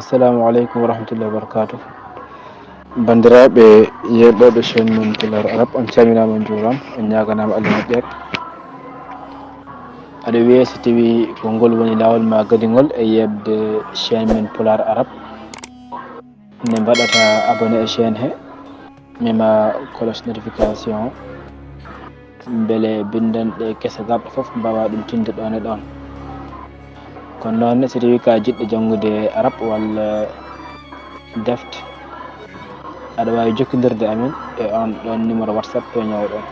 assalamu aleykum wa rahmatullahi wa barakatuh. Bandiraɓe yeɗoɓe chaine men Pulaar Arab, on calminama on juuram, on ñaganama Allah moƴƴere. aɗa wiya so tawi ko ngol woni lawol ma gadingol e yebde chaine men Pulaar Arab, ne mbaɗata abonné e chaine he, mema cloche notification beele bindanɗe kese garɗo foof mbawa ɗum tinde ɗon e ɗon. kono noon so tawi ka jiɗɗo janngude arab walla defte, aɗa wawi jokkodirde amin e on ɗon numéro whatsapp e ñawɗon.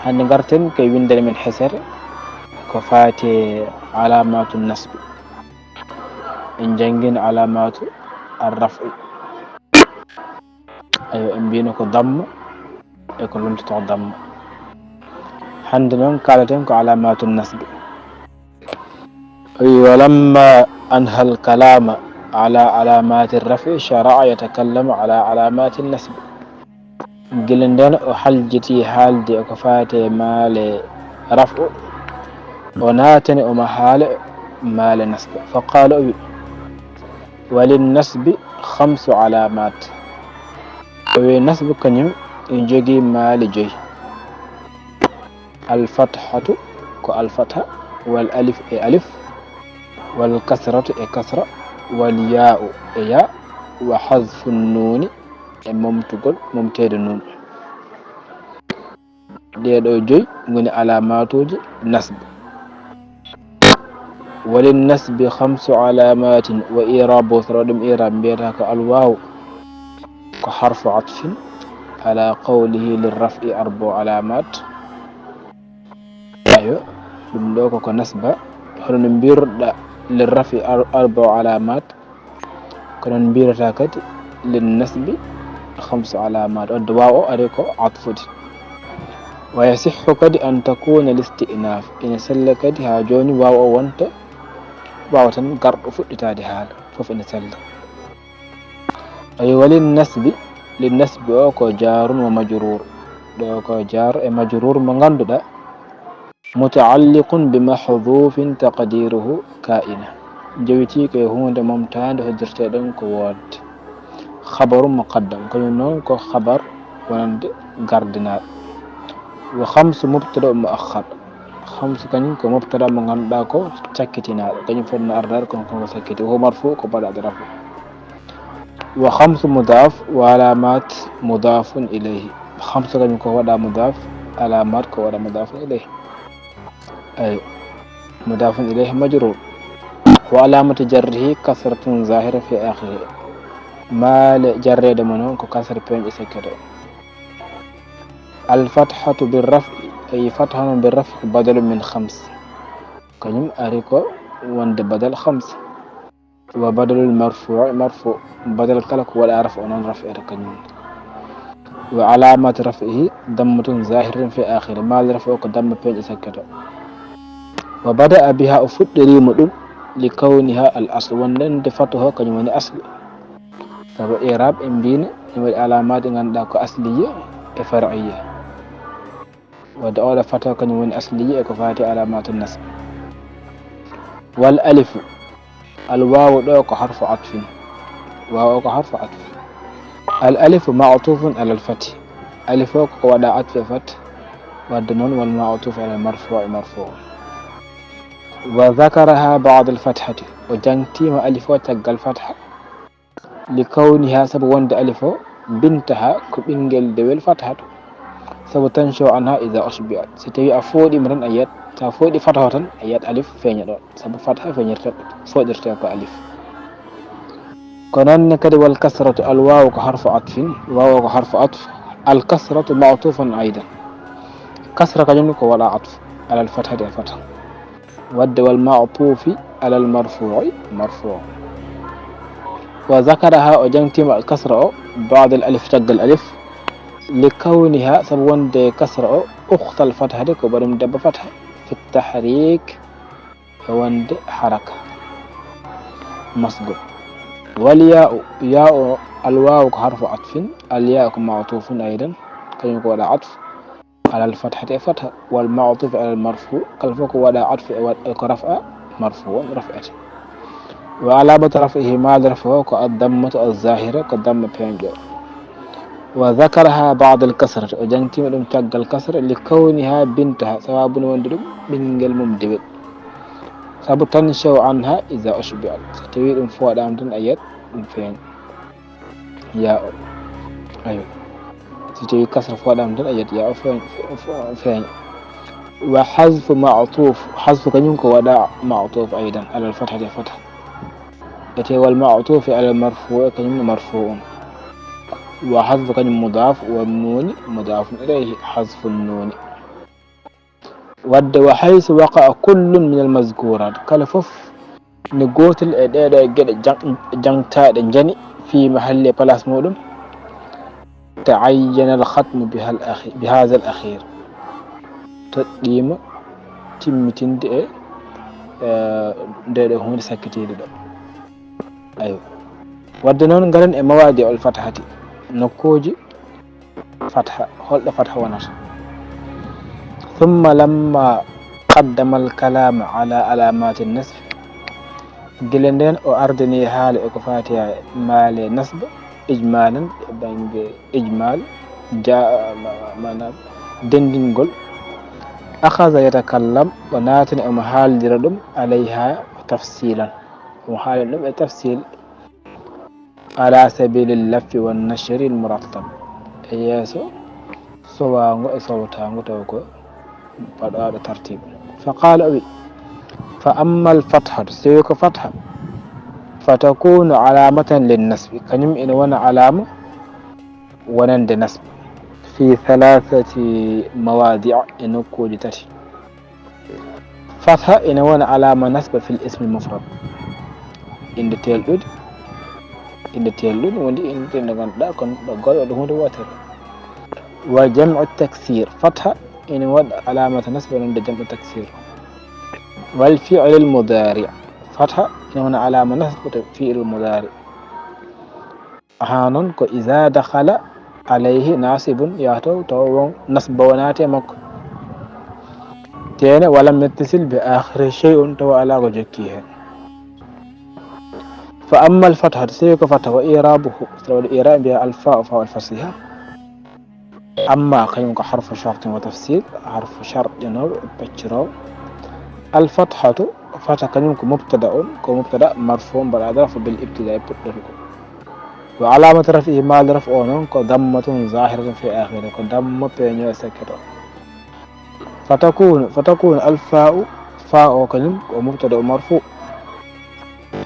hande garten koye windere men hesere ko faati alamatu nasbi. en jangguino alamatu arrafi, ayo en mbino ko damma e ko lumtoto damma. hande noon kalaten ko alamatu nasbi. ولما أنهى الكلام على علامات الرفع شرع يتكلم على علامات النسب. جلندن وحلجتي حالدي وكفاتي مال رفع وناتني ومحال مال نسب. فقال وللنسب 5 علامات. والنسب كنيم يجي مال جي: الفتحة كالفتحة، والألف ألف، والكسرة كسرة، والياء ياء، وحذف النون ممتقل ممتد النون. ديدو جوي من علامات نسب. وللنسب 5 علامات وإعراب وثردم إعراب بيتك الواو كحرف عطف على قوله للرفع 4 علامات. أيوه بندوكو كنسب هرن بيرد للرفع 4 علامات، كنن بيرتا كد للنسب 5 علامات. والدواء أريكو عطفت. ويصح كد أن تكون الاستئناف إن سلكت هاجوني واو وانت واو تن قرب فتتادي حال فوف إن سلك. أي وللنسب للنسب أوكو جار ومجرور. دوكو جار مجرور مغندو دا متعلق بمحذوف تقديره كائنة. جويتيك هون ممتاز هجرتدن كواد خبر مقدم كنون كو خبر ونند غاردنا. و5 مبتدا مؤخر. 5 كنين كو مبتدا مغندا كو تشكتينا كنين فن اردار كو سكتي هو مرفوع كو بدا رفع. و5 مضاف وعلامات مضاف اليه. 5 كنين كو ودا مضاف، علامات كو ودا مضاف اليه. أي مضاف إليه مجرور. وعلامة جره كسرة ظاهرة في آخره. ما جر دمنون كسر بين سكر. الفتحة بالرفع أي فتحة بالرفع بدل من 5. كنيم أريكو وند بدل 5. وبدل المرفوع مرفوع بدل كلك ولا رفع ونون رفع كنيم. وعلامة رفعه ضمة ظاهرة في آخره. ما الرفع كضم بين سكر. وبدأ بها أفدري مدن لكونها الأصل ونن دفتها كنيوني أصل. فبو إعراب إمبين والعلامات غندا كو أصلية فرعية. ودعو فتها كنيوني أصلية كفاتي علامات النصب. والألف الواو دوك حرف عطف. واو حرف عطف. الألف معطوف على الفتح. ألف ودا عطف فتح ودنون والمعطوف على المرفوع مرفوع. وذكرها بعد الفتحة وجنتيم ألف وتقى الفتحة لكونها سبب وند ألف بنتها كبنجل دويل فتحة سبب تنشو عنها إذا أشبعت. ستوي أفودي مرن أيات تفودي فتحة أيات ألف فين يدون سبب فتحة فين يرتب فود يرتب ألف. كنن كد والكسرة الواو كحرف عطف. واو كحرف عطف. الكسرة معطوفا أيضا. كسرة كجنك ولا عطف على الفتحة الفتحة. ود والمعطوف على المرفوع مرفوع. وذكرها وجنتم الكسرة بعد الألف تق الألف لكونها سبوند كسرة أخت الفتحة كبرم دب فتحة في التحريك وند حركة مصدر. والياء ياء الواو حرف عطف. الياء معطوف أيضا كلمة ولا عطف على الفتحة فتحة. والمعطوف على المرفوع كالفوق ولا عطف ورفع مرفوع رفعته. وعلامة رفعه ما رفعه كالضمة الظاهرة كالضمة بينجو. وذكرها بعض الكسرة وجنتي من تاج الكسر لكونها بنتها سواء وندرب بنجل ممدب سبب تنشو عنها إذا أشبعت ستويد فوق عمدن أيات فين يا أيوة ستويد كسر فوق عمدن أيات يا فين وحذف معطوف حذف كنيمك وداع معطوف أيضا على الفتحة الفتحة التي هو المعطوف على المرفوع كنيم مرفوع وحذف كنيم مضاف والنون مضاف إليه حذف النون ود وحيث وقع كل من المذكورات كالفوف نقوت الأداء جنتا جني في محل بلاس مولم تعين الختم بهذا الأخير تقديم تيمتين دي هم سكتي دي أيوة ودنون غرن مواضيع الفتحة نكوجي فتحة هل فتحة ونص ثم لما قدم الكلام على علامات النصب جلندين او اردني حال اكفاتيا مال نصب اجمالا اجمال جاء معنى دندنغول اخذ يتكلم وناتن ام حال دردم عليها تفصيلا وحال التفصيل على سبيل اللف والنشر المرتب اياسو سوانغو اسوتانغو توكو بدأ ترتيب فقال أبي فأما الفتحة سيك فتحة فتكون علامة للنسب كنم إن وانا علامة ونند نسب في 3 مواضع إنكو لتشي فتحة إن وانا علامة نسب في الاسم المفرد إن تيلود وندي إن تنغان دا كن دغول دهون واتر وجمع التكسير فتحة إن ود علامة نسب عند جمع التكسير والفعل المضارع فتحة إن هنا علامة نسب فعل المضارع أحيانا إذا دخل عليه ناصب ياتو تو نسب وناتي مك تين ولم يتصل بآخر شيء تو على وجهه فأما الفتحة سيك فتحة وإيرابه والإيراب بها الفاء فاء الفصيحة أما قيمك حرف شرط وتفسير حرف شرط جنور بشراو الفتحة فتحة كلمة مبتدأ مرفوع بعد رفع بالابتداء وعلامة رفعه ما رفعه كضمة ظاهرة في آخره كضمة بين سكتة فتكون الفاء فاء كلمة ومبتدأ مرفوع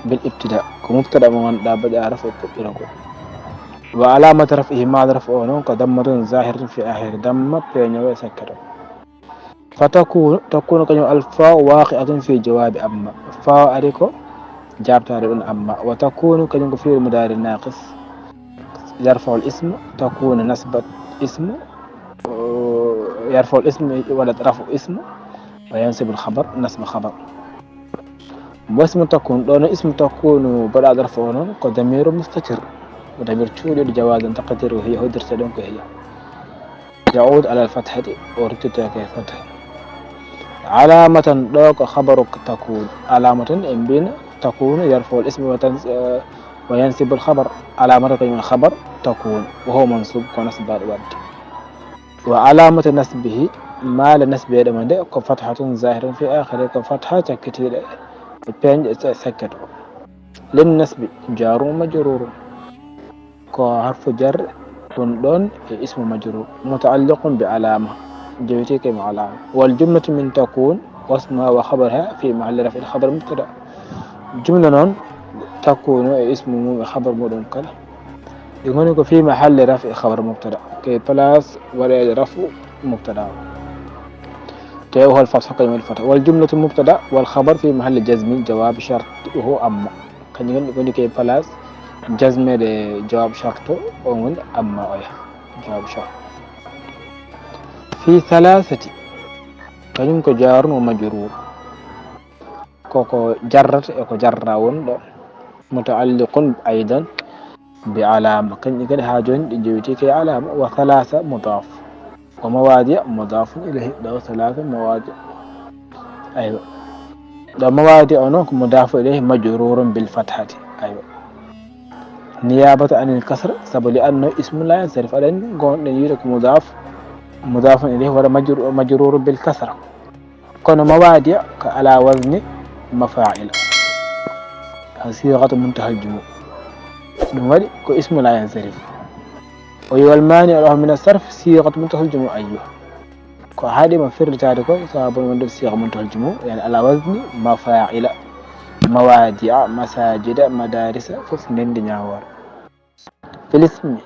بالابتداء كمبتدأ من بدأ رفع وعلامة رفعه ما رفعه كضمة ظاهرة في آخره ضمة بين سكتة تكون كلمة الفاء واقعة في جواب أما فاء أريكو جاب تاريخ أما وتكون كلمة في المضارع الناقص يرفع الاسم تكون نسبة اسم يرفع الاسم ولا رفع اسم وينسب الخبر نسب خبر واسم تكون دون اسم تكون بلا رفعه كضمير مستتر وضمير تولي لجواز تقديره هي هدر سلونك هي يعود على الفتحة ورتتها كفتحة علامة دوك خبرك تكون علامة بين تكون يرفع الاسم وينسب الخبر علامة من الخبر تكون وهو منصوب ونسب الورد وعلامة نسبه ما لنسبه لمن كفتحة ظاهرة في آخره كفتحة كتير بين سكت للنسب جار مجرور كحرف جر دون اسم مجرور متعلق بعلامة جوتيك علامة والجملة من تكون واسمها وخبرها في محل رفع الخبر مبتدأ جملة نون تكون اسم خبر مدون كلا يكون في محل رفع خبر مبتدأ كي بلاس ولا رفع مبتدأ هو الفتح كلمة الفتح والجملة مبتدأ والخبر في محل جزم جواب شرط وهو أما كان يكون كي بلاس جزم جواب شرط ومن أما جواب شرط في 3 كلمة جار ومجرور كوكو جرت اكو جراون متعلق ايضا بعلامة كان يكون هاجون جوتي كي علامة و3 مضاف ومواضع مضاف اليه 3 مواضع ايوه ده مواضع أنك مضاف إليه مجرور بالفتحة. أيوة نيابة عن الكسر سبب لأنه اسم لا ينصرف لأن يرك مضاف إليه ولا مجرور بالكسرة. كون مواضع على وزن مفاعل صيغة منتهى الجموع نمر اسم لا ينصرف. والمانع له من الصرف صيغة منتهى الجموع. أيوه هذه ما في رجالكم صابون من صيغة منتهى الجموع يعني على وزن مفاعل مواضع مساجد مدارس ففنين دنياور. في الاسم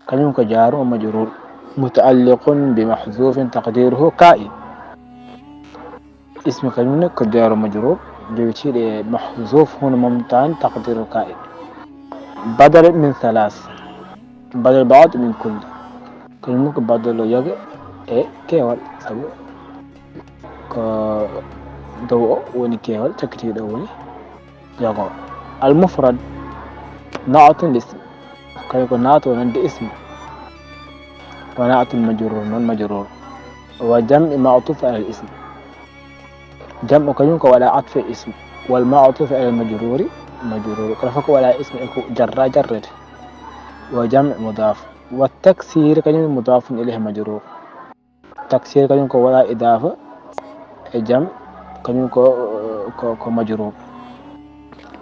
كلمة جار ومجرور متعلق بمحذوف تقديره كائن. اسم كلمة جار ومجرور بيشير محذوف هنا ممتعن تقديره كائن. بدل من ثلاث بدل بعض من كل كلمة بدل يجي كيوال سبو دو وني كيوال تكتير دو يجو. المفرد نعت الاسم كي يكون نعت ونند اسم ونعت المجرور نون مجرور. وجمع معطوف على الاسم جمع كيونك ولا عطف اسم والمعطوف على المجرور مجرور كرفك ولا اسم جرى جرد. وجمع مضاف والتكسير كيون مضاف إليه مجرور تكسير كيونك ولا إضافة جمع كيونك مجرور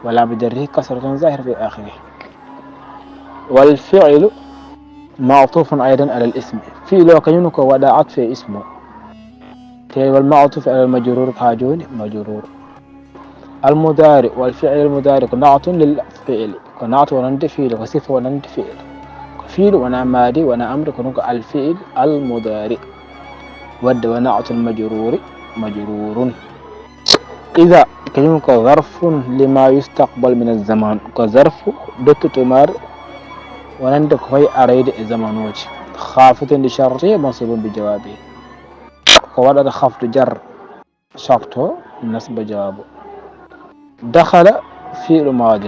ولا بجره كسرة ظاهرة في آخره. والفعل معطوف أيضا على الاسم فعل كيونك ولا عطف اسمه والمعطوف على المجرور حاجون مجرور. المضارع والفعل المضارع نعت للفعل كنعت ونند فعل وصفة ونند فعل فعل وانا ماضي وانا امر كنك الفعل المضارع ود ونعت المجرور مجرور. إذا كلمة ظرف لما يستقبل من الزمان كظرف دوت تمر ونندك في أريد الزمان وجه خافت لشرطه منصوب بجوابه ووضع خفض جر شرطه نسب جوابه. دخل فعل ماض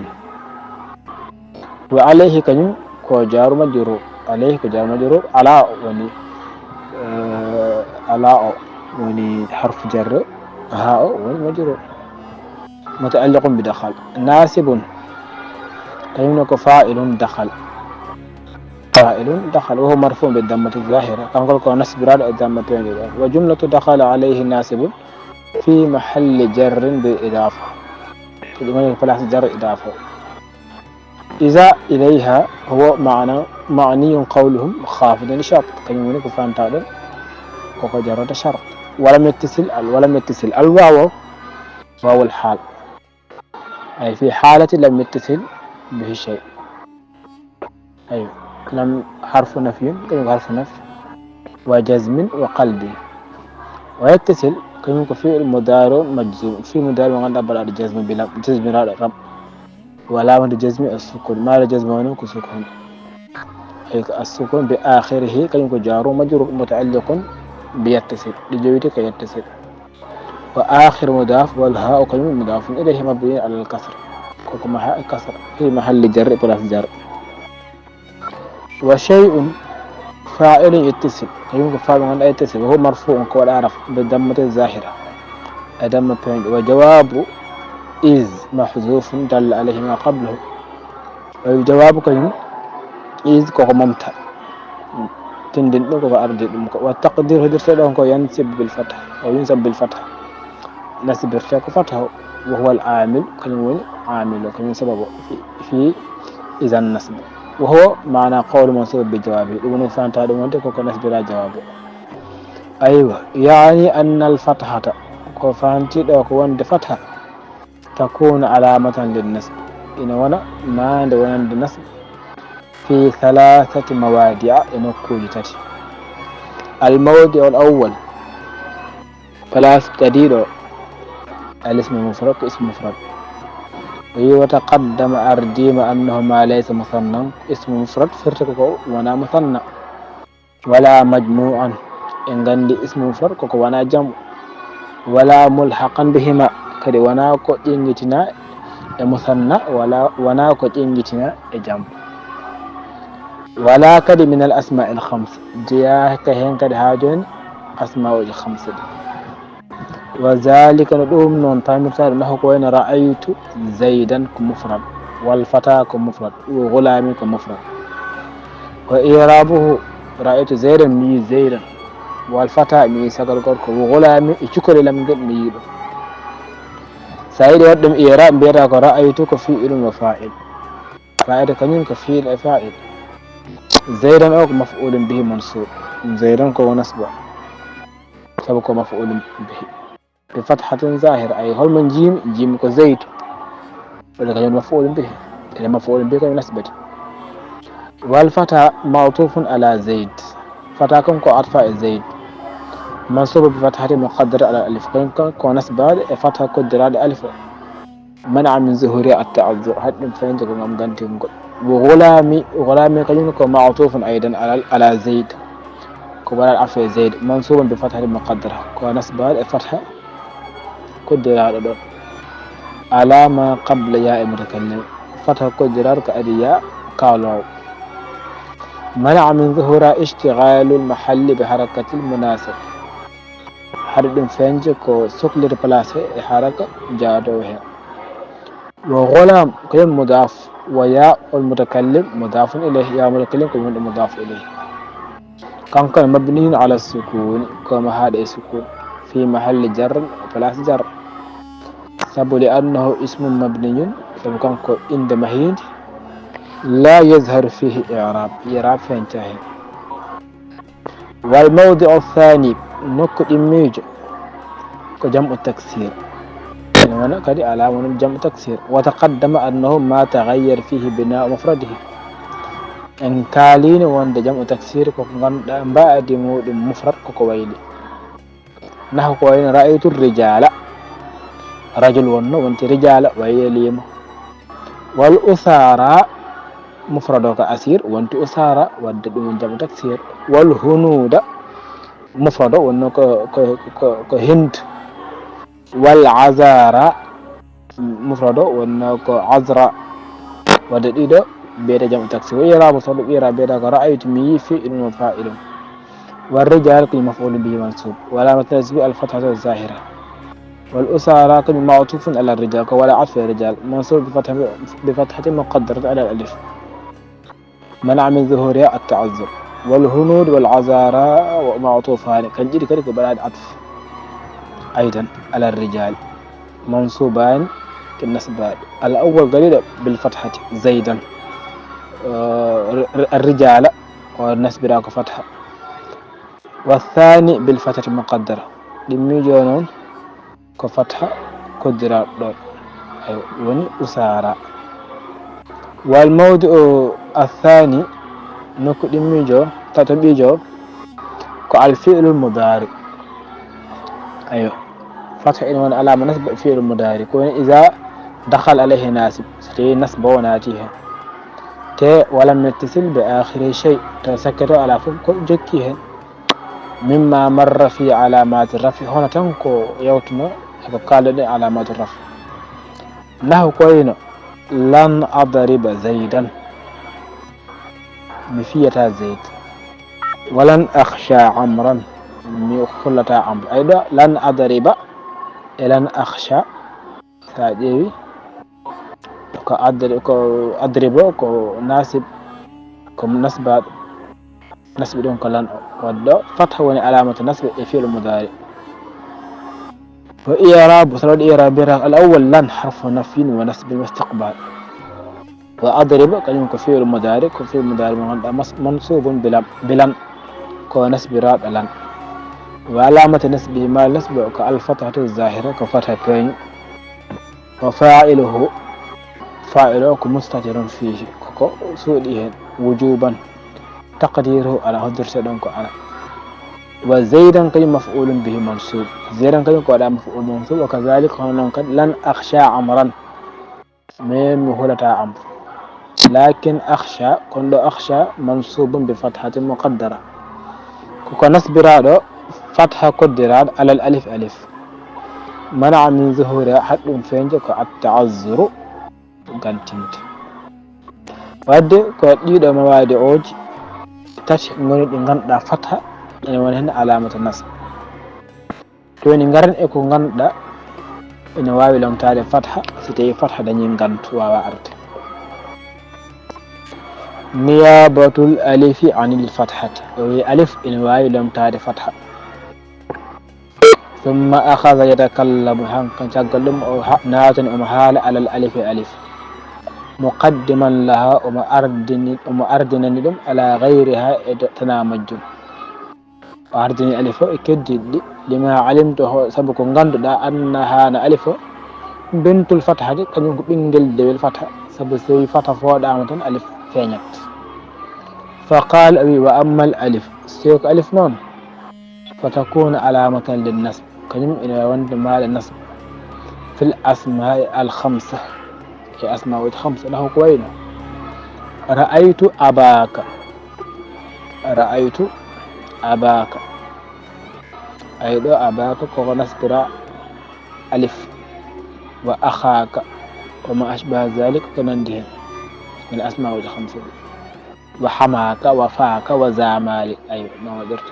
وعليه كلمة كجار مجرور عليه كجار مجرور على على وني حرف جر هاء والمجرور متعلق بدخل. ناسب كلمة فاعل دخل فاعل دخل وهو مرفوع بالضمة الظاهرة كما قال نسب راد الضمة. وجملة دخل عليه ناسب في محل جر بالإضافة فلاح جر إضافة. إذا إليها هو معني قولهم خافض لشرط كلمة يقول فانتادل وقد جرد شرط. ولم يتصل الواو واو الحال أي في حالة لم يتصل به شيء. أيوة لم حرف نفي كلمة حرف نفي وجزم وقلب. ويتصل كلمة في المضارع مجزوم في مضارع وغنى بلا الجزم بلا جزم لا رب ولا من الجزم السكون ما الجزم ونك سكون السكون بآخره كلمة جار مجرور متعلق بيتصل لجويتك يتصل. وآخر مضاف والهاء كلمة مضاف إليه مبني على الكسر كما هاء الكسر في محل جر بلاس جر. وشيء فاعل يتصل كلمة فاعل من يتصل وهو مرفوع كوال أعرف بالضمة الظاهرة أدم بين. وجواب إذ محذوف دل عليه ما قبله. والجواب كلمة إذ كو ممتع تندن بكو أرض والتقدير هدر سيدهم كو ينسب بالفتح أو ينسب بالفتح نسب الفتح فتحه وهو العامل كلمة عامل وكلمة سببه في إذا النسب وهو معنى قول منصوب بجوابه يقولون فانت هذا وانت كو نسب لا جوابه. أيوة يعني أن الفتحة كو فانتي لو كو وند فتحة تكون علامة للنسب إن وانا ما عند وند نسب في ثلاثة مواضع إن كوجتت. الموضع الأول فلا تدير الاسم المفرد اسم مفرد ويتقدم أرديم أنه ما ليس مثنى اسم مفرد فرتكو وانا مثنى ولا مجموعا إن غندي اسم مفرد كوكو وانا جمع ولا ملحقا بهما كدي وانا كو إنجتنا مثنى ولا وانا كو إنجتنا جمع. ولا كدي من الأسماء الخمس جياه كهين كدي هاجون أسماء الخمس دي. وذلك ندوم نون تامر له كوين رأيت زيدا كمفرد والفتى كمفرد وغلامي كمفرد وإعرابه رأيت زيدا مي زيدا والفتى مي سقل كركو وغلامي إشكل لم يقل ميدو سعيد ودم إعراب بيرا رأيتك فعل وفاعل فاعل كنين كفيل فاعل زيدا أو مفعول به منصوب زيدا كو نصب سبق مفعول به بفتحة ظاهر أي هل من جيم كزيت ولكن مفعول به إلى مفعول به كنسبة والفتى معطوف على زيد فتى كم كأطفاء زيد منصوب بفتحة مقدرة على الألف كم نسبة فتحة قدر على الألف منع من ظهور التعذر حتى فين تكون أمغانتين وغلامي كم معطوف أيضا على زيد كبار العفو زيد منصوب بفتحة مقدرة كنسبة فتحة قدر على ما قبل ياء متكلم فتحة قدر كأدياء قالوا منع من ظهور اشتغال المحل بحركة المناسب حرد فنج كو سكل ربلاسة حركة جادوها وغلام كلمة مضاف وياء المتكلم مضاف إليه يا متكلم كلمة مضاف إليه كان مبني على السكون كما هذا السكون في محل جر بلاس جر سبب لأنه اسم مبني فكان عند مهين لا يظهر فيه إعراب فانتهي والموضع الثاني نكت إميج كجمع التكسير هنا كدي علامة جمع التكسير وتقدم أنه ما تغير فيه بناء مفرده إن كالين وند جمع التكسير كوكان بعد مفرد كوكويلي نحو كوين رأيت الرجال رجل وانت رجال ويليم والأسارة مفردك أسير وانت أسارة ودد من جمع تكسير والهنود مفرد وانك كهند والعزارة مفرد وانك عزرة ودد بيد جمع تكسير وإعراب صلب إعراب بيدك رأيت مي فعل وفاعل والرجال كل مفعول به منصوب ولا متناسب الفتحة الظاهرة والأسارة كل معطوف على الرجال ولا عطف الرجال منصوب بفتحة مقدرة على الألف منع من ظهورها التعذر والهنود والعزارى معطوفان كالجد كذلك بلاد عطف أيضا على الرجال منصوبان كالنسبات الأول قليل بالفتحة زيدا الرجال والنسب راك فتحة والثاني بالفتحة المقدرة لميجونون كفتحة قدرة وني أسارة والموضع الثاني نكد ميجو تتبيجو كالفعل المضارع أيوه فتح إنوان علامة نسب فعل المضارع كون إذا دخل عليه ناسب ستي نسب وناتيها تي ولم يتصل بآخر شيء تسكت على فوق جكيه مما مر في علامات الرفع هنا تنكو يوتنا قال لي علامات الرفع نحو كوين لن أضرب زيدا مفية زيد ولن أخشى عمرا مخلة عمرو أيضا لن أضرب لن أخشى ساجيوي كأضرب كناسب كنسبة نسب دون كلان ودو فتح وني علامة نسب فعل المضارع وإعراب وصلت إعراب الأول لن حرف نفي ونسب واستقبال وأضرب كلمة فعل المضارع كفعل المضارع منصوب بلن كنسب راب لن وعلامة نسبه ما نسب كالفتحة الظاهرة كفتحتين وفاعله مستتر فيه سوء وجوبا تقديره على هدر سدنك على وزيدا كلمة مفعول به منصوب زيدا كلمة مفعول منصوب وكذلك هنا لن أخشى عمرا من مهلة عمرو لكن أخشى كل أخشى منصوب بفتحة مقدرة كنسب رادو فتحة قدرات على الألف ألف منع من ظهورها حد فينجك التعذر قنتمت ود كديد موادعوج تش ngoni di ganda fatha ene woni hen alamata nasb joni garan e ko ganduɗa ene wawi lomtade fatha so tawi fatha dañi gantu wawa arde niyabatul alifi anil fathati o wi alif ene wawi lomtade fatha ثم أخذ يتكلم حنقا تقلم أو نات حال على الألف ألف مقدما لها ومأردنا ندم على غيرها تنامج أردني ألف كدد لما علمته سبق غند أنها ألف بنت الفتحة كان بنجل دبل الفتحة سبسي فتحة فوق دعمة ألف ثانيت فقال أبي وأما الألف سيك ألف نون فتكون علامة للنسب كلمة إلى وند مال النسب في الأسماء الخمسة كأسماء خمسة له كوينة رأيت أباك أيضا أباك كو نسبرا ألف وأخاك وما أشبه ذلك كننده من الأسماء الخمسة وحماك وفاك وزامالي أيوة ما قدرت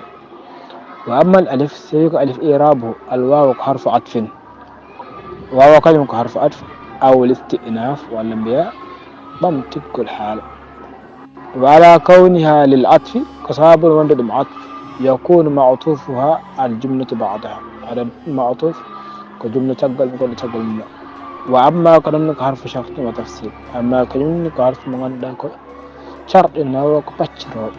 وأما الألف سيك ألف إيرابه الواو حرف عطف واو كلمة حرف عطف أو الاستئناف والأنبياء ضمت كل حال وعلى كونها للعطف كصابر وندد عطف يكون معطوفها الجملة بعدها على معطوف كجملة تقل وأما كلمة حرف شرط وتفسير أما كلمة حرف مغنى شرط إنه كبتشر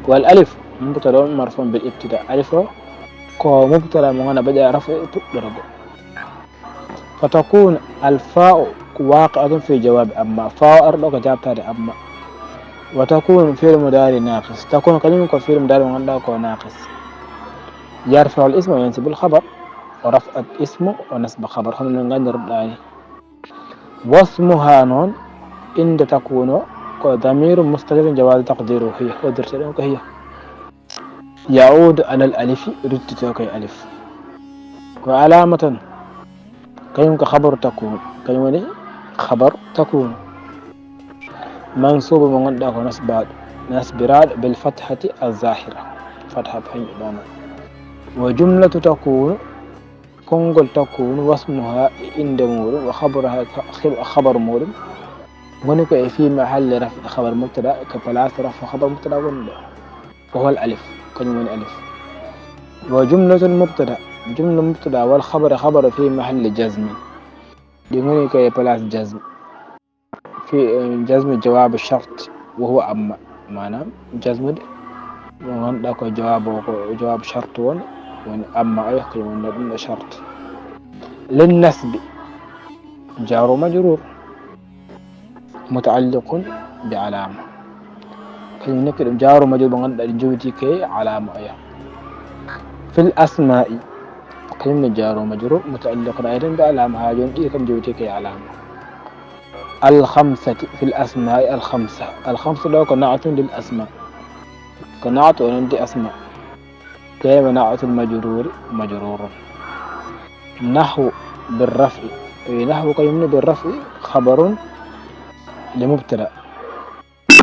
والألف مبتدا مرفوع بالابتداء ألف كو مبتدا مغنى بدأ رفع درجة فتكون الفاء واقعة في جواب أما فاء أرضك جابتها أما وتكون فعل مضارع ناقص تكون كلمة فعل مضارع مغنى ناقص يرفع الاسم وينسب الخبر ورفع الاسم ونسب خبر هم من غير الآية واسمها نون إن تكون ضمير مستتر جواز تقديره هي ودرت هي يعود على الألف ردت ألف وعلامة كلمة خبر تكون كلمة خبر تكون منصوب مغنى نسبراد بالفتحة الظاهرة فتحة بحين وجملة تكون كونغل تكون واسمها عند مور وخبرها خبر مور ونك في محل رفع خبر مبتدا كبلاس رفع خبر مبتدا وهو الألف كلمة ألف وجملة المبتدا جملة مبتدا والخبر خبر في محل جزم دينوني كي بلاس جزم في جزم جواب الشرط وهو أما معنى جزم ومن داكو جواب شرط ون أما أيحكي من شرط للنسب جار مجرور متعلق بعلامة كلمة جار مجرور من جوتي كي علامة أيه في الأسماء كلمة جار مجرور متعلق أيضا بعلامة هاجون كم جوتي كي علامة الخمسة في الأسماء الخمسة لو كنعت للأسماء كنعت وننتي أسماء كيف نعت المجرور مجرور نحو بالرفع نحو كلمة بالرفع خبر لمبتدأ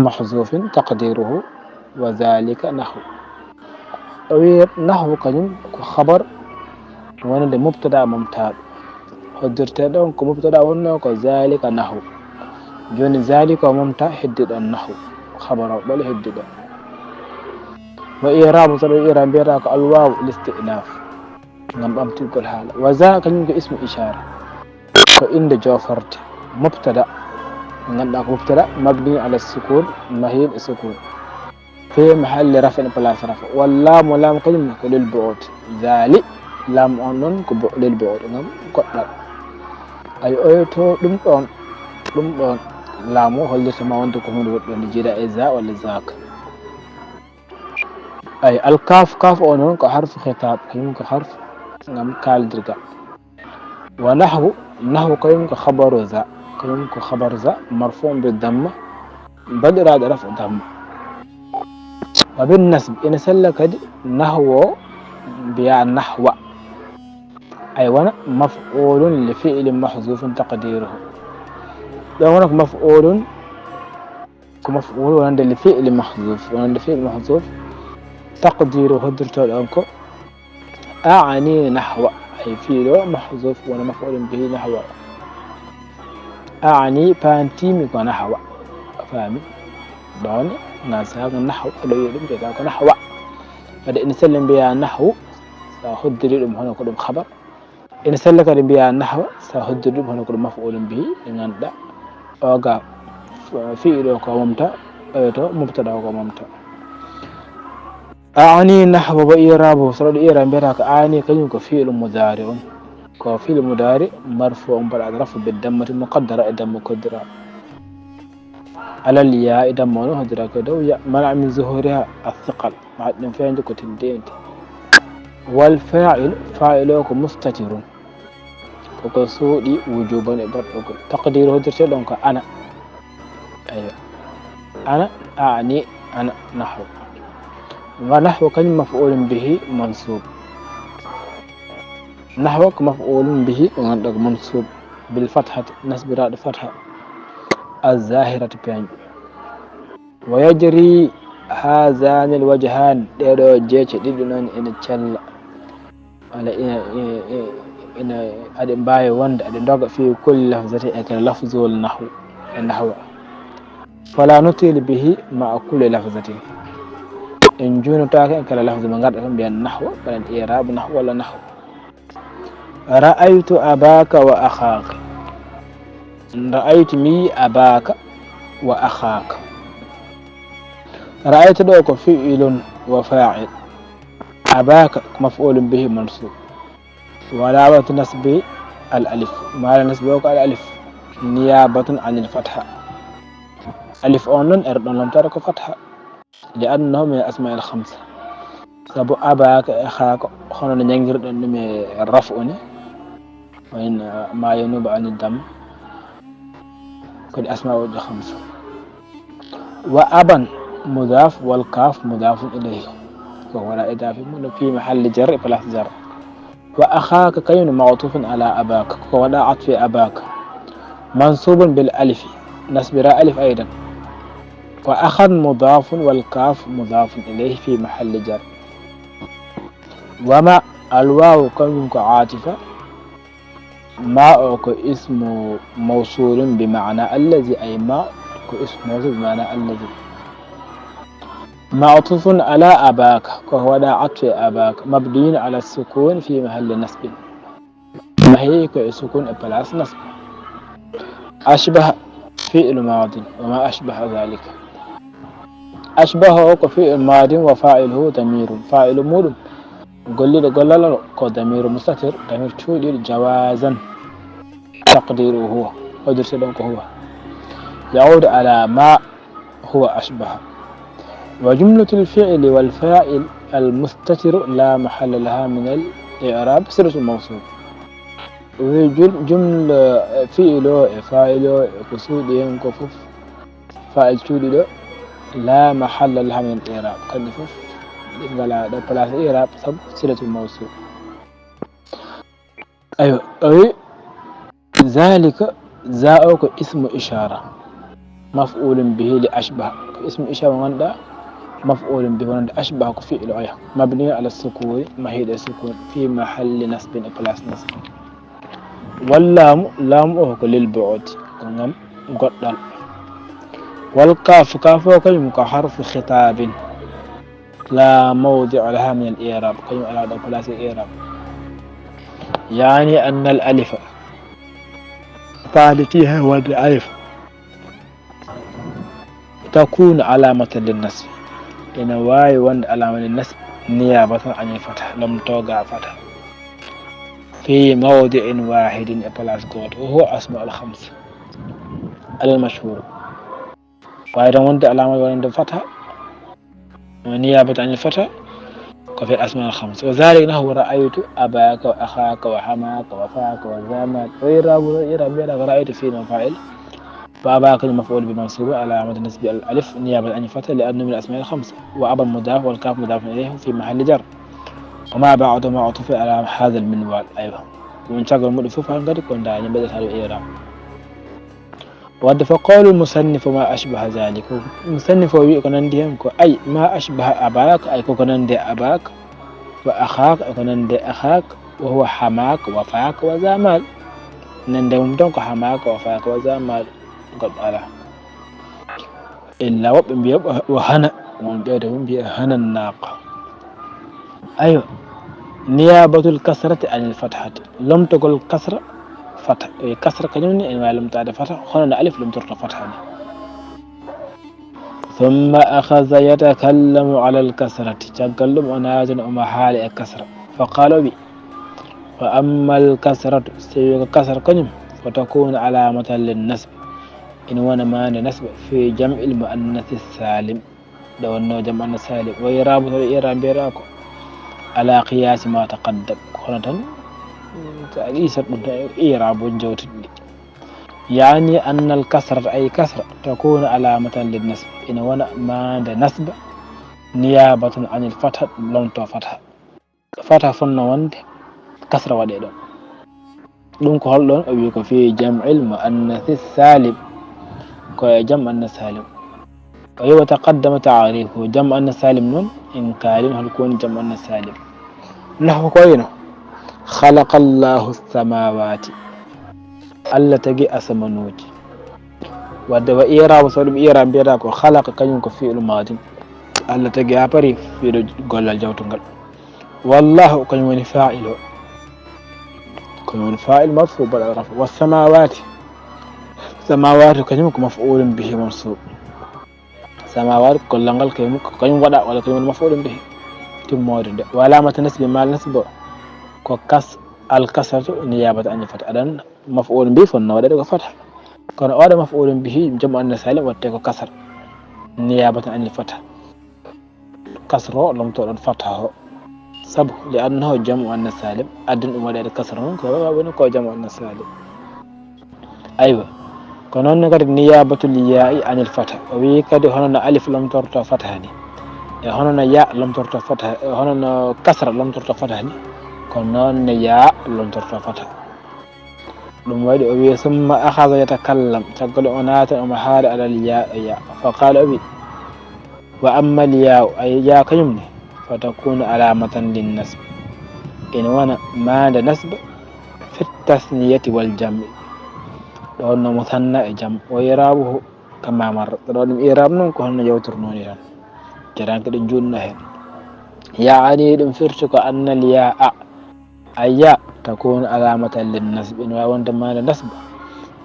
محذوف تقديره وذلك نحو كلمة خبر وانا لمبتدأ ممتاز قدرت لهم كمبتدأ ونحو ذلك نحو جون ذلك وممتاز حدد النحو خبر بل حدد وإعراب صدر إعراب بيراك الواو الاستئناف نعم أمتلك الحالة وذا كلمة اسم إشارة فإن جوفرت مبتدأ نعم مبتدأ مبني على السكون مهيل السكون في محل رفع بلاس رفع واللام ولام كلمة للبعد ذلك لام أنون للبعد نعم قطع أي أيتو دم لامو هل سما وانتكم من جدا إذا ولا ذاك أي الكاف كاف أنون كحرف خطاب كلمة كحرف نعم كال درجة ونحو كلمة كخبر ذا كلمة كخبر ذا مرفوع بالضمة بدر هذا رفع ضمة وبالنسب إن سلك نحو بيا نحو أي وانا مفعول لفعل محذوف تقديره لو هناك مفعول عند الفعل محذوف تقديره هدرت الأنكو أعني نحو أي فعل محذوف ومفعول به نحو أعني بانتيمي نحو فاهمي دون ناساق النحو لو يدم جزاك نحو فده إن سلم بها النحو سأخدر لهم هنا كلهم خبر إن سلك بها النحو سأخدر لهم هنا كلهم مفعول به إن دا أوغا فعل وممتا مبتدا وممتا أعني نحو وإيرابه صار الإيراب بيرك أعني كلمة كفيل مضارع كفيل مضارع مرفوع بعد رفع بالضمة المقدرة إذا مقدرة على الياء إذا ما نهدر كده منع من ظهورها الثقل مع الانفعال عندك تندين والفاعل فاعلك مستتر وكسودي وجوبا إبرك تقديره درسلونك أنا أيوة أنا أعني أنا نحو ونحو كلمة مفعول به منصوب نحوك مفعول به منصوب بالفتحة نسب راد فتحة الظاهرة بين ويجري هذان الوجهان ديرو جيتش ديدنان إن تشل على إن أدم باي وند أدم دوغ في كل لفظة أكل لفظ النحو فلا نطيل به مع كل لفظة إن جون تاكن كلا لفظ من غير بين النحو فلن إعراب نحو ولا نحو رأيت أباك وأخاك رأيت مي أباك وأخاك رأيت دوك فعل وفاعل أباك مفعول به منصوب وعلامة نصب الألف ما نسبك الألف نيابة عن الفتحة ألف أونن أردن لم ترك فتحة لأنه من الأسماء الخمسة سبو أباك أخاك خلنا ننجر من الرفع وإن ما ينوب عن الدم كل أسماء الخمسة وأبا مضاف والكاف مضاف إليه وهو لا إضافة في محل جر فلا جر وأخاك كين معطوف على أباك ولا عطف أباك منصوب بالألف نسب ألف أيضا وأخذ مضاف والكاف مضاف إليه في محل جر وما الواو كن عاطفة ما اسم موصول بمعنى الذي أي ما اسم موصول بمعنى الذي معطوف على أباك وهو لا عطف أباك مبني على السكون في محل نصب ما هي كسكون بلاس نصب أشبه فعل ماض وما أشبه ذلك أشبهه كفعل ماض وفاعله ضمير فاعل مود قل له ضمير مستتر ضمير تولي جوازا تقديره هو ودرسلك هو يعود على ما هو أشبه وجملة الفعل والفاعل المستتر لا محل لها من الإعراب صلة الموصول جملة فعل قصود كفوف فاعل تولي لا محل لها من الإعراب كنفوف ولا بلاس إعراب سب صلة الموصول أيوة ذلك زاؤك اسم إشارة مفعول به لأشبه اسم إشارة من مفعول به من أشبه فعل أيه مبني على السكون مهيد السكون في محل نصب بلاس نصب واللام لام للبعد كنم قدل والكاف كاف كلمة حرف خطاب لا موضع لها من الإعراب كلمة على بلاس الإعراب يعني أن الألف فعلتها والألف تكون علامة للنصب إن واي وند علامة للنصب نيابة عن الفتح لم توقع فتح في موضع واحد بلاس قوت وهو أسماء الخمس المشهور وأيضا وند علامة وند فتح نيابة عن الفتح وفي الأسماء الخمس وذلك نحو رأيت أباك وأخاك وحماك وفاك وزامك وإيراب رأيت في مفاعل فأباك المفعول بمنصوب علامة النصب الألف نيابة عن الفتح لأنه من الأسماء الخمسة وأبا مضاف والكاف مضاف إليه في محل جر وما بعد ما عطف على هذا المنوال أيوه ومن شغل مضيف فانقد كون داعي بدأت هذا الإعراب فقال المصنف ما أشبه ذلك المصنف يقول أي ما أشبه أباك أي كونندي أباك وأخاك أكنند أخاك وهو حماك وفاك وزامال نندم دونك حماك وفاك وزامال قد على إلا وبيب وهنا وندم بهنا الناقة أيوة نيابة الكسرة عن الفتحة لم تقل كسرة فتح كسرة كنوني إن لم تعد فتح خلنا ألف لم ترت فتحة ثم أخذ يتكلم على الكسرة تكلم أناز أم حال الكسرة فقال بي فأما الكسرة سيوك كسر كنم فتكون علامة للنسب إن وانا ما نسب في جمع المؤنث السالم لو أنه جمع السالم ويرابط الإيران بيراكو على قياس ما تقدم خلطا تأليسة إيراب جوت يعني أن الكسرة أي كسرة تكون علامة للنسب إن وانا ما نسب نيابة عن الفتح لم فتح فتح فن وند كسرة ودي دون ko hollon o wi ko fi jam'il muannath salim ko jam' an salim wa taqaddama ta'rifu jam' an salim non in kalin hal kun jam' an salim lahu ko yino khalaqa Allahu as-samawati alla tagi asmanuji wadda wa irabu sodum iram biata ko khalaqa kanyum ko fi'il madin alla tagi apari fi do gollal jawtungal wallahu kanyum woni fa'ilo كون فاعل مرفوع بالرفع والسماوات سماوات كلمة مفعول به منصوب سماوات كل لنقل كلمة ودا ولا كلمة مفعول به تمورد وعلامة نسب ما نسب كوكس الكسرة نيابة عن الفتح أدن مفعول به فالنواد فتح كون أودا مفعول به جمع أن سالم وتكو كسر نيابة عن الفتح كسره لم تؤد فتحه سبب لأنه جمع أن سالم أدن أمور كسرهم كو جمع أن سالم أيوة كونون نقدر نيابة الياء عن الفتح ويكاد هنا ألف لم ترتفع فتحني هنا ياء لم ترتفع فتح هنا كسر لم ترتفع فتحني كونون ياء لم ترتفع فتح لما ثم أخذ يتكلم تقول أنات أمحار على الياء فقال أبي وأما الياء أي ياء كيمني فتكون علامة للنسب إن وانا ما نسب في التثنية والجمع لأن مثنى جمع ويرابه كما مر لأن إيراب نونكو هن يوتر نونيران جران كده جوننا يعني فرشك أن الياء أياء تكون علامة للنسب إن وانا ما نسب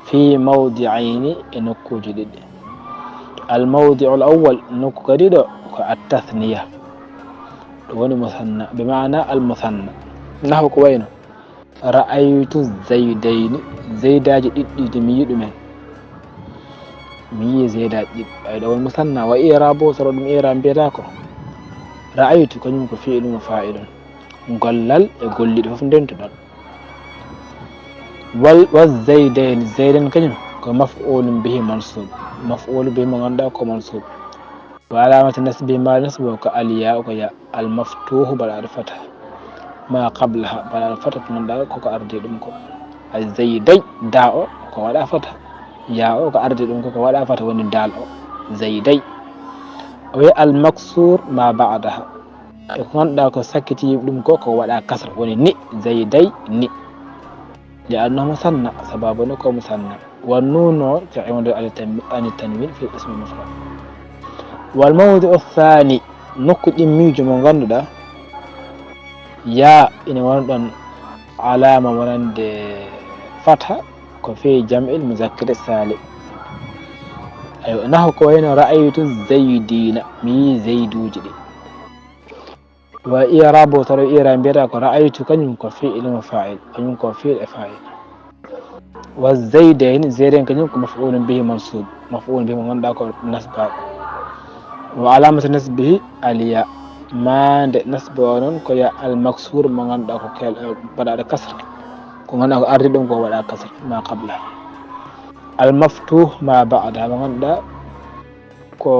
في موضعين إنكو جديد الموضع الأول إنكو جديد التثنية وني مثنى بمعنى المثنى نحو كوينو رأيت الزيدين زيداج دمي دمن مي زيداج أي دو المثنى وإيرابو سرد إيرام بيتاكو رأيت كنيم فعل وفاعل غلل غولي دو فندنت دون والزيدين زيدن كنيم كمفعول به منصوب مفعول به من غندا كو منصوب وعلامة نسب ما نسبه كالياء وكيا المفتوح بلا الفتح ما قبلها بلا الفتح من دار كو أرضي دمكو الزيدي داو كو ولا فتح ياء كو أرضي دمكو كو ولا فتح ون دال زيدي وهي المكسور ما بعدها يكون دا كو سكتي دمكو كو ولا كسر ون ني زيدي ني لأنه مثنى سببه كو مثنى والنون تعود على التنوين في الاسم المفرد والموضع الثاني نقد ميجو من غندا يا إن وردن علامة ورند فتحة كفي جمع المذكر السالم أيوة نحو كوين رأيت الزيدين مي زيدو جدي وإيرابو ترى إيران بيراك رأيت كنيم كفي المفاعل كنيم كفي الفاعل والزيدين زيدين كنيم مفعول به منصوب مفعول به من غندا نسبه وعلامة نسبه الياء ما نسبه ونون كيا المكسور من غندا كو بدا كسر كو غندا كو ارتي دون كو ودا كسر ما قبله المفتوح ما بعدها من غندا كو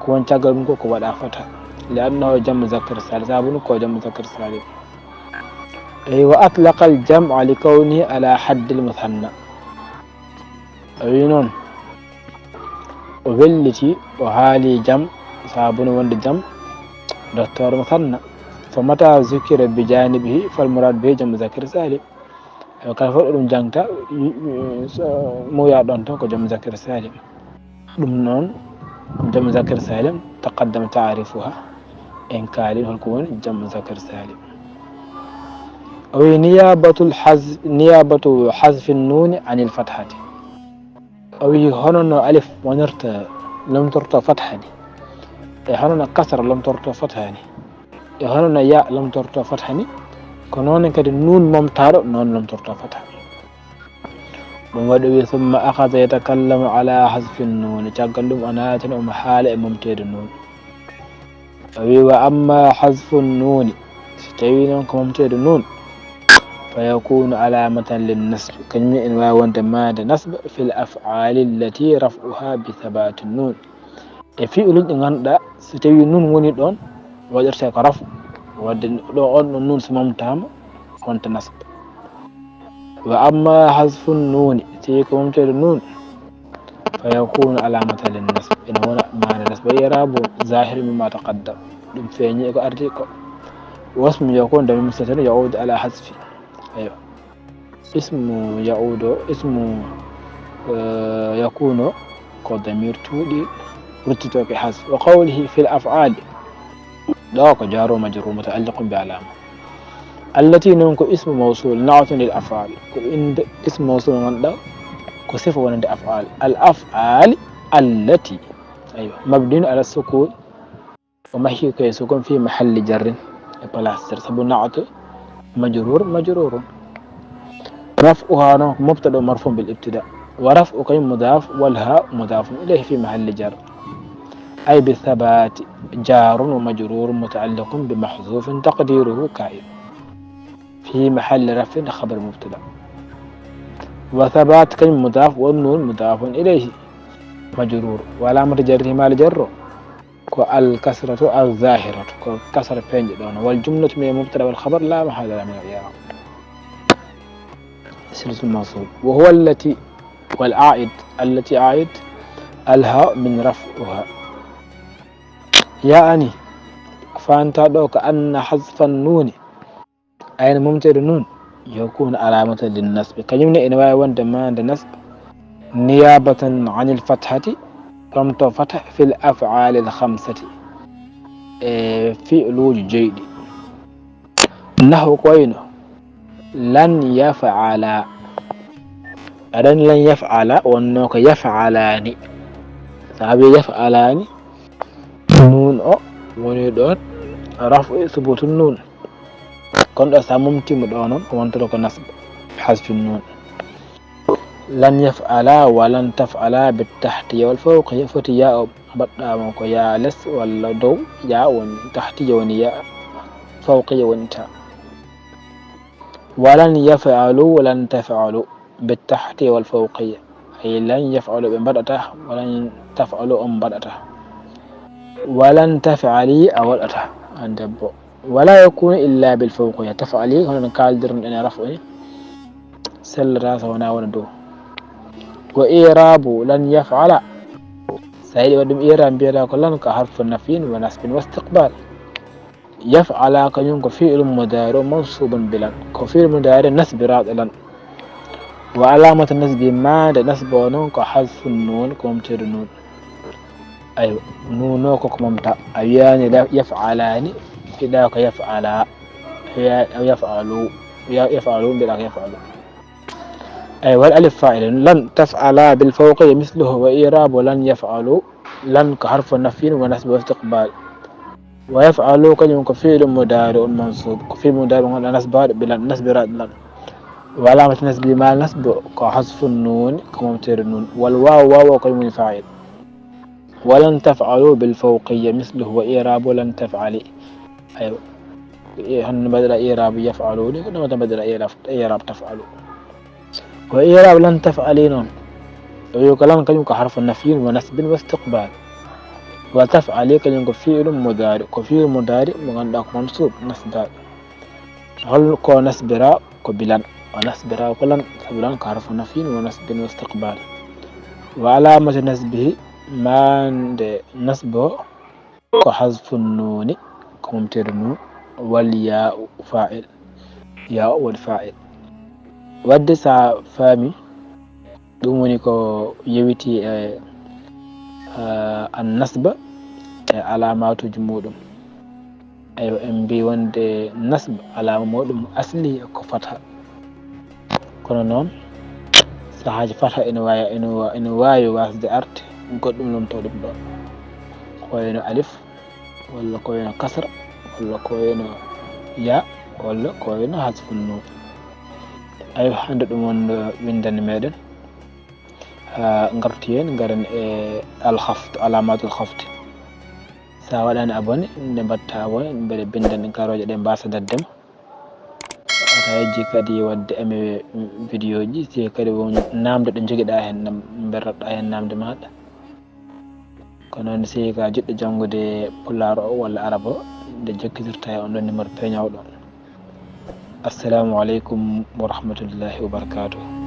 كون تاغال كو ودا فتح لانه جمع مذكر سالم سابون كو جمع مذكر سالم اي واطلق الجمع لكونه على حد المثنى اي نون وبلتي وحالي جم صابون وند جم دكتور مثنى فمتى ذكر بجانبه فالمراد به جمع ذكر سالم kala fof ɗum jangta muya ɗon tan ko jamu zakir salim ɗum noon jamu zakir salim taqaddama ta'rifuha en kaali holko woni jamu zakir salim أو نيابة حذف النون عن الفتحة أو هنا ألف ونرت لم ترت فتحة هنا كسر لم ترت فتحة هنا ياء لم ترت فتحة كنون كد النون ممتار نون لم ترت فتحة ثم أخذ يتكلم على حذف النون تكلم أنات ومحال ممتد النون وأما حذف النون ستوين كممتد النون فيكون علامة للنسب كلمة وانت ماد نسب في الأفعال التي رفعها بثبات النون في أولد غندا ستوي نون وني دون وجرت رفع ودن النون سممتام وانت نسب وأما حذف النون تيكم ممتد النون فيكون علامة للنسب إن هنا معنى نسب يراب ظاهر مما تقدم دم فيني أرتيكو واسم يكون دم مستتر يعود على حذف أيوة اسم يعود اسم يكون كضمير تودي رتبة بحذف وقوله في الأفعال ذاك جار ومجرور متعلق بعلامة التي ننكو اسم موصول نعت للأفعال اسم موصول من ده كصفة ونند أفعال الأفعال التي أيوة مبني على السكون ومحي كي سكون في محل جر بلاستر سبو نعت مجرور رفعها مبتدا مرفوع بالابتداء ورفع كي مضاف والهاء مضاف إليه في محل جر أي بالثبات جار ومجرور متعلق بمحذوف تقديره كائن في محل رفع خبر مبتدا وثبات كي مضاف والنون مضاف إليه مجرور وعلامة جره ما الجر الكسرة الظاهرة كسر بينج دون والجملة من المبتدا والخبر لا محل لها من الإعراب سلة الموصول وهو التي والعائد التي عائد الهاء من رفعها يعني فأنت دوك أن حذف النون أين ممتد النون يكون علامة للنسب كلمة إنواع وانت ما عند نسب نيابة عن الفتحة رمت فتح في الأفعال الخمسة في ألوج جيد نحو كوينه لن يفعل أدن لن يفعل ونوك يفعلان سابي يفعلان نون أو ونيدون رفع ثبوت النون كنت أساممتي مدونون وانتلوك نصب بحذف النون لن يفعل ولن تفعل بالتحتية والفوقية فتياء بدأ يا لس ولا دو يا ون تحتية ونياء فوقية ونتا ولن يفعلوا ولن تفعلوا بالتحتية والفوقية أي لن يفعلوا بمبدأته ولن تفعلوا أمبدأته ولن تفعلي أولأته عند بو ولا يكون إلا بالفوقية تفعلي هنا كالدر أن رفعي سل راس هنا وندو وإيراب لن يفعل سيد ودم إيراب بيرا كلن كحرف النفي ونسب واستقبال يفعل كيون كفيل مضارع منصوب بلن كفيل مضارع نسب راد لن وعلامة النسب ما نسب ونون كحذف النون كمتر النون أيوة نونو كممتع أيان يفعلان إذا يفعل يفعلون بلا يفعلون أي والألف فاعل لن تفعل بالفوقية مثله وإيراب ولن يفعلوا لن كحرف النفي ونسب واستقبال ويفعلوا كلمة كفيل مضارع منصوب كفيل مضارع نسب بلا نسب راد لن وعلامة نسب ما نسب كحذف النون كممتر النون والواو واو كلمة فاعل ولن تفعلوا بالفوقية مثله وإيراب ولن تفعلي أيوة هن بدل إيراب يفعلوا لكن بدل إيراب تفعلوا وإيراب لن تفعلين ويكلم كلمة حرف النفي ونسب واستقبال وتفعلي كلمة فعل مضارع كفعل مضارع مغندق منصوب نسب هل كو نسبرا كبلان ونسبرا كلن سبلان كحرف النفي ونسب واستقبال وعلامة نسبه ما نسبه كحذف النون كممتر النون والياء فاعل ياء والفاعل wadde sa faami ɗum woni ko yewiti e an nasba e alamatuji muɗum ayo en mbi wonde nasba alama muɗum asli ko fatha kono noon sahaji fatha ene wawi wasde arde goɗɗum lomto ɗum ɗo ko wayno alif walla ko wayno kasra walla ko wayno ya walla ko wayno hasfun nun ayo hande ɗum wonno windande meɗen gartu hen garen e alhafd alamatul hafd sa waɗani abonné nde mbatta abonné beele bindan garoje ɗe mbasa daddema ata yejji kadi wadde aimé vidéo ji si kadi won namde ɗo joguiɗa hen bertoɗa hen namde maɗa ko noon si ka jiɗɗo janggude pulaar o walla araba o nde jokkitirta e on ɗon numéro peñawɗo assalamu aleykum wa rahmatullahi wa barakatuh